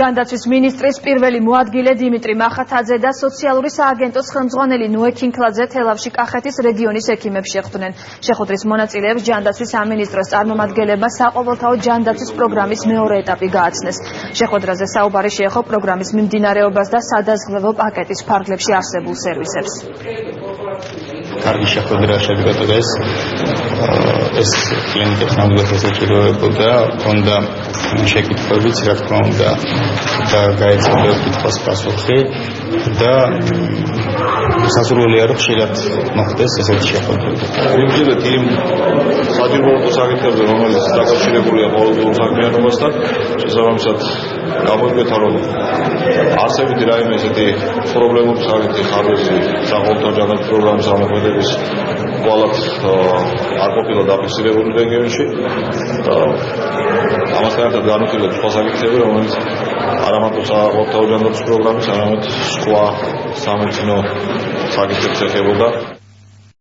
ჯანდაცვის მინისტრის პირველი მოადგილე დიმიტრი მახათაძე და სოციალური სააგენტოს ხელმძღვანელი ნოე ქინქლაძე თელავში კახეთის რეგიონის ექიმებს შეხვდნენ. შეხვედრის მონაწილეებს ჯანდაცვის სამინისტროს წარმომადგენლებმა საყოველთაო ჯანდაცვის პროგრამის მეორე ეტაპი გააცნეს. შეხვედრაზე საუბარი შეეხო პროგრამის მიმდინარეობას და სადაზღვევო პაკეტის ფარგლებში არსებულ სერვისებს. კარგი შეხვედრა შედგა დღეს. ეს კლინიკებს ნამდვილად ესაჭიროებოდა, ჰქონდა შეკითხვებიც, რა თქმა უნდა, და გაეცემა კითხვას პასუხი და სასურველია, რომ ხშირად მოხდეს ესეთი შეხვედრები. ვიმჯერეთ იმ საჭიროებულ საკითხებზე, რომელიც დაკავშირებულია ყოველდღიურ საქმიანობასთან, შესაბამისად გამოიკვეთა, რომ არსებითი რაიმე ესეთი პრობლემური საკითხი ხარვეზი საყოველთაო ჯანდაცვის პროგრამის ამოქმედების კვალად არ ყოფილა დაფიქსირებული რეგიონში. ამასთან ერთად განვიხილეთ სხვა საკითხები, რომელიც არამარტო საყოველთაო ჯანდაცვის პროგრამის, არამედ სხვა სამედიცინო საკითხებს ეხებოდა.